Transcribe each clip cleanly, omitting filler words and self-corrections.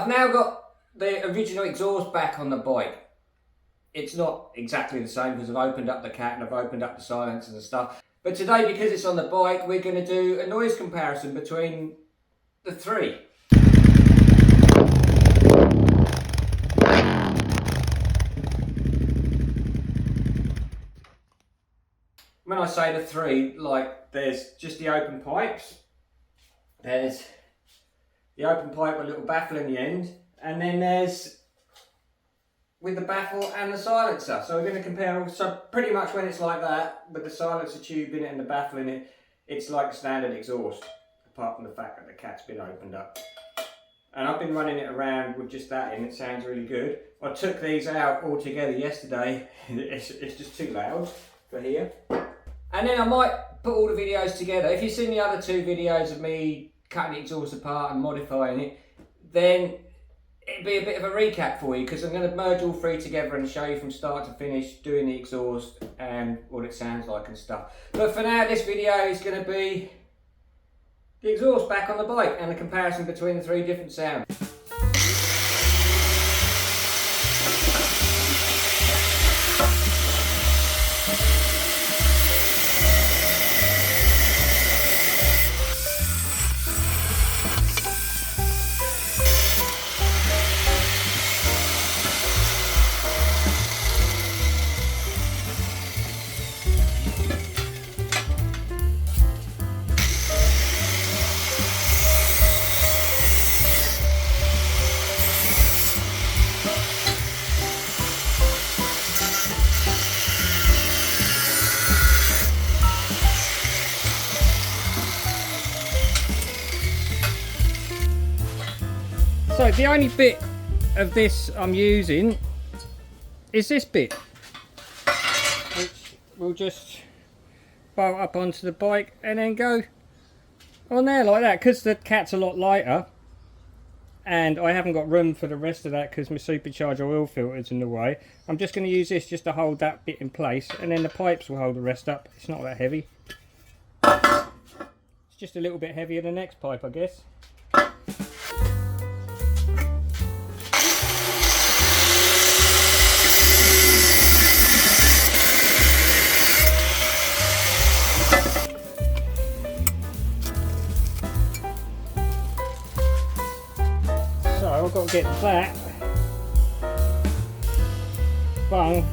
I've now got the original exhaust back on the bike. It's not exactly the same because I've opened up the cat and I've opened up the silencers and stuff. But today, because it's on the bike, we're going to do a noise comparison between the three. When I say the three, like there's just the open pipes, there's the open pipe with a little baffle in the end, and then there's with the baffle and the silencer. So we're going to compare, so pretty much when it's like that, with the silencer tube in it and the baffle in it, it's like a standard exhaust, apart from the fact that the cat's been opened up. And I've been running it around with just that in, it sounds really good. I took these out all together yesterday, it's just too loud for here. And then I might put all the videos together. If you've seen the other two videos of me cutting the exhaust apart and modifying it, then it'd be a bit of a recap for you, because I'm going to merge all three together and show you from start to finish doing the exhaust and what it sounds like and stuff. But for now, this video is going to be the exhaust back on the bike and the comparison between the three different sounds. So the only bit of this I'm using is this bit, which will just bolt up onto the bike and then go on there like that. Because the cat's a lot lighter and I haven't got room for the rest of that because my supercharger oil filter's in the way, I'm just going to use this just to hold that bit in place, and then the pipes will hold the rest up. It's not that heavy. It's just a little bit heavier than the next pipe, I guess. So I've got to get that bung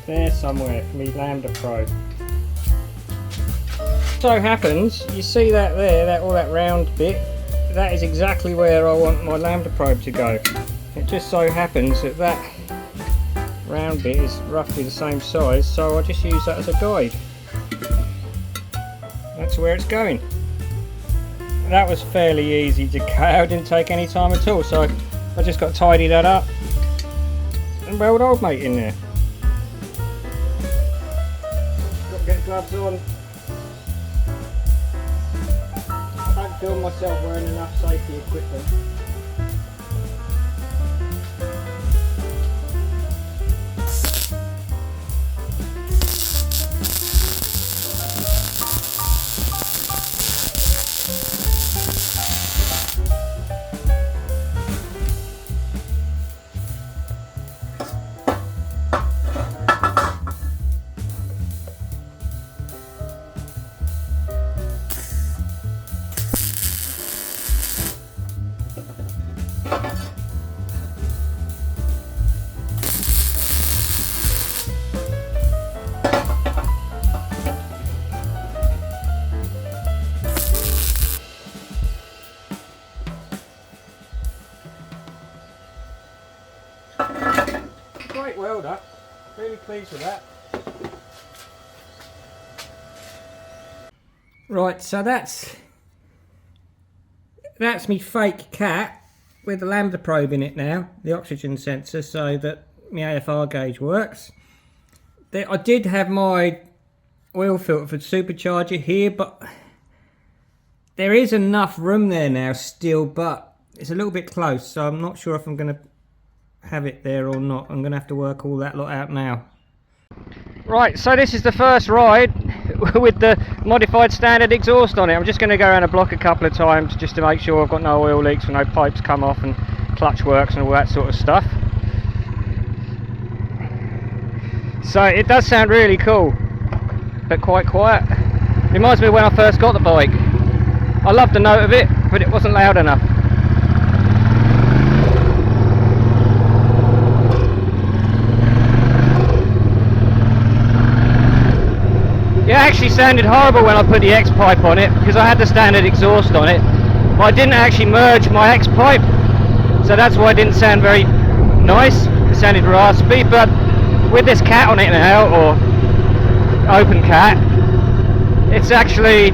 there somewhere for me lambda probe. So happens, you see that there, that all that round bit, that is exactly where I want my lambda probe to go. It just so happens that that round bit is roughly the same size, so I just use that as a guide. That's where it's going. That was fairly easy to cut out, didn't take any time at all, so I just got to tidy that up and weld old mate in there. Got to get gloves on. I don't feel myself wearing enough safety equipment. Great welder, really pleased with that. Right, so that's me fake cat with the lambda probe in it now, the oxygen sensor, so that my AFR gauge works. I did have my oil filter for the supercharger here, but there is enough room there now still, but it's a little bit close, so I'm not sure if I'm going to have it there or not. I'm going to have to work all that lot out now. Right, so this is the first ride with the modified standard exhaust on it. I'm just going to go around the block a couple of times just to make sure I've got no oil leaks and no pipes come off and clutch works and all that sort of stuff. So it does sound really cool, but quite quiet. Reminds me of when I first got the bike. I loved the note of it, but it wasn't loud enough. It actually sounded horrible when I put the X pipe on it because I had the standard exhaust on it, but I didn't actually merge my X pipe, so that's why it didn't sound very nice. It sounded raspy, but with this cat on it now, or open cat, it's actually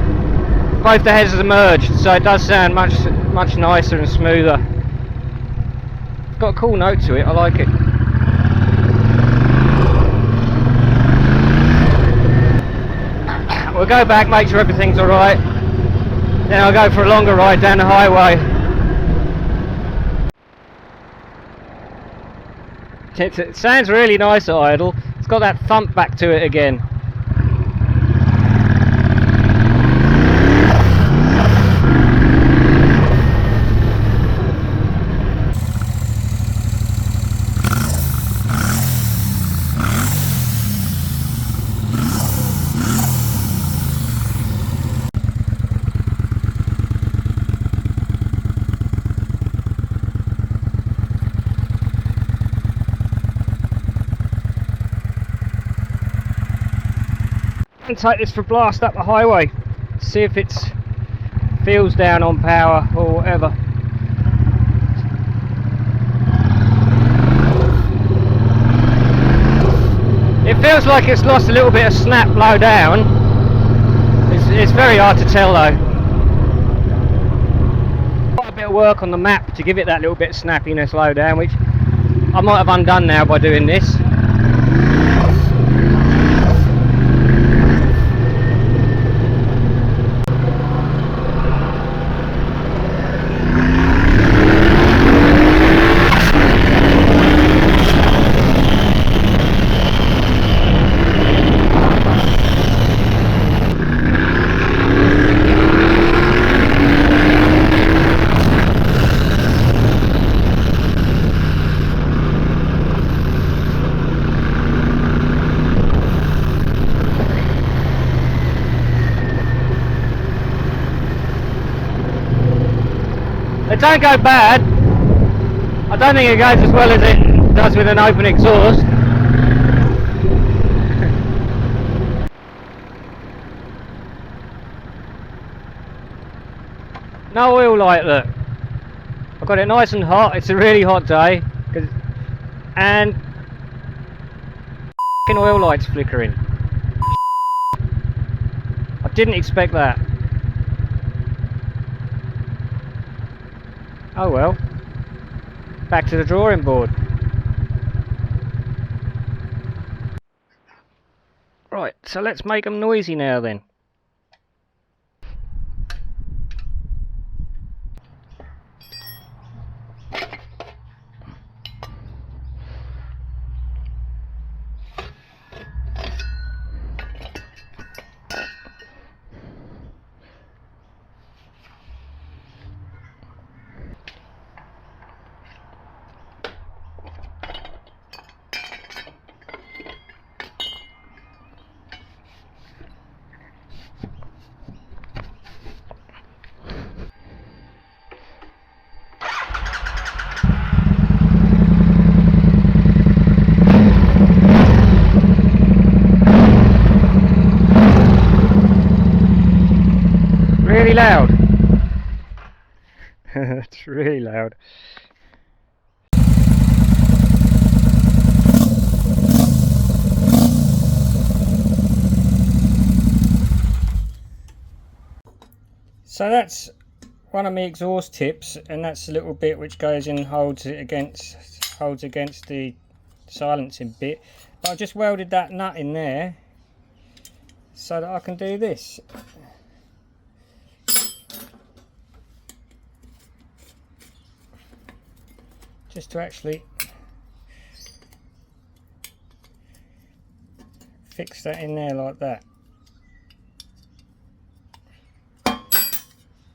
both the heads are merged, so it does sound much nicer and smoother. It's got a cool note to it, I like it. We'll go back, make sure everything's alright, then I'll go for a longer ride down the highway. It sounds really nice at idle. It's got that thump back to it again. And take this for a blast up the highway, see if it feels down on power or whatever. It feels like it's lost a little bit of snap low down. It's very hard to tell though. Quite a bit of work on the map to give it that little bit of snappiness low down, which I might have undone now by doing this. It don't go bad. I don't think it goes as well as it does with an open exhaust. No oil light, look. I've got it nice and hot. It's a really hot day, and oil light's flickering. I didn't expect that. Oh well, back to the drawing board. Right, so let's make them noisy now then. Really loud. It's really loud. So that's one of my exhaust tips, and that's a little bit which goes in and holds against the silencing bit. But I just welded that nut in there so that I can do this. Just to actually fix that in there like that.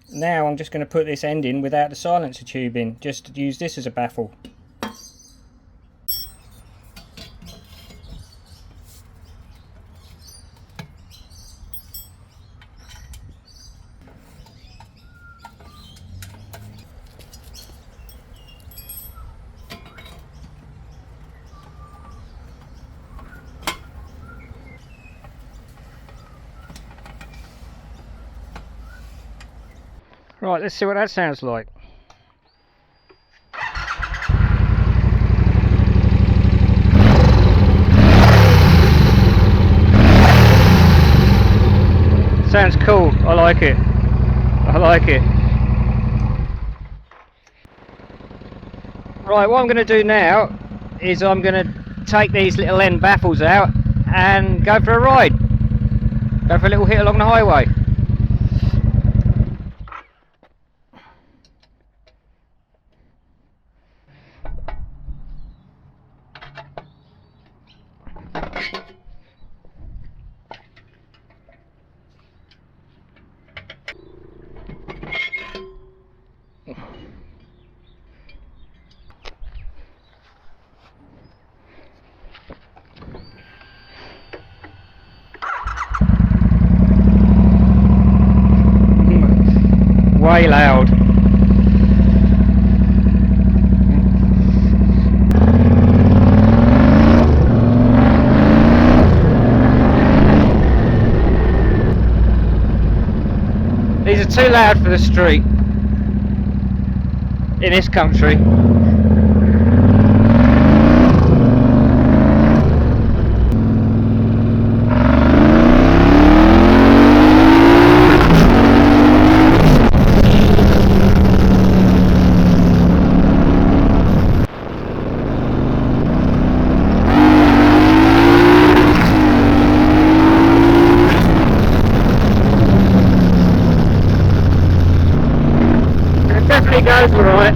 Now I'm just going to put this end in without the silencer tube in, just to use this as a baffle. Right, let's see what that sounds like. Sounds cool, I like it. I like it. Right, what I'm going to do now is I'm going to take these little end baffles out and go for a ride. Go for a little hit along the highway. Way loud. These are too loud for the street in this country. Goes alright.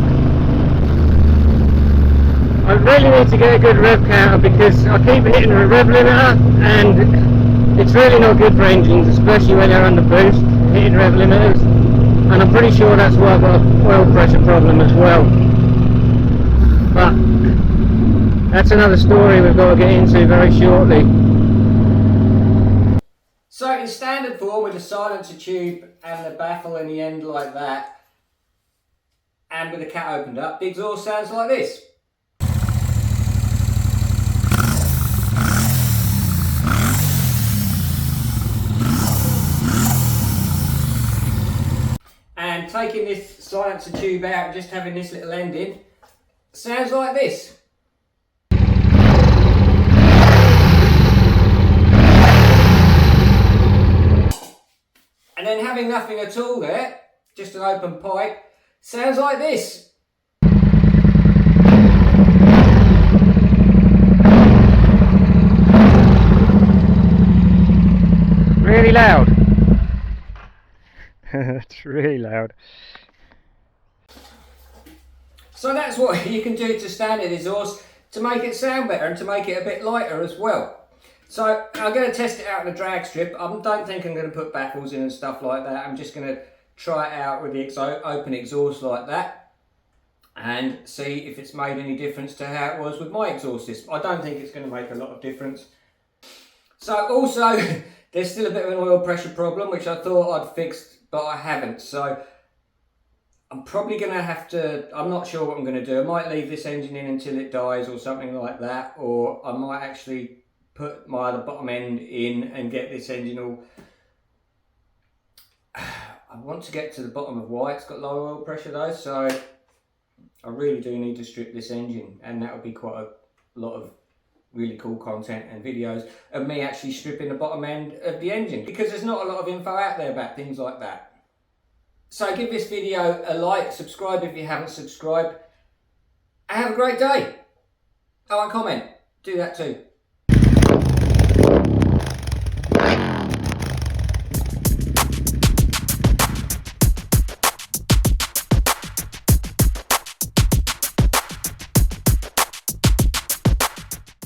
I really need to get a good rev counter because I keep hitting the rev limiter and it's really not good for engines, especially when they're under boost, hitting rev limiters, and I'm pretty sure that's why I've got an oil pressure problem as well. But that's another story we've got to get into very shortly. So in standard form with the silencer tube and the baffle in the end like that, and with the cat opened up, the exhaust sounds like this. And taking this silencer tube out, just having this little end in, sounds like this. And then having nothing at all there, just an open pipe, sounds like this. Really loud. It's really loud. So that's what you can do to standard exhaust to make it sound better and to make it a bit lighter as well. So I'm going to test it out in a drag strip. I don't think I'm going to put baffles in and stuff like that. I'm just going to try it out with the open exhaust like that and see if it's made any difference to how it was with my exhaust system. I don't think it's going to make a lot of difference. So also there's still a bit of an oil pressure problem which I thought I'd fixed, but I haven't. So I'm probably going to have to, I'm not sure what I'm going to do. I might leave this engine in until it dies or something like that, or I might actually put my other bottom end in and get this engine all... I want to get to the bottom of why it's got low oil pressure though, so I really do need to strip this engine, and that would be quite a lot of really cool content and videos of me actually stripping the bottom end of the engine, because there's not a lot of info out there about things like that. So give this video a like, subscribe if you haven't subscribed, and have a great day. Oh, and comment, do that too.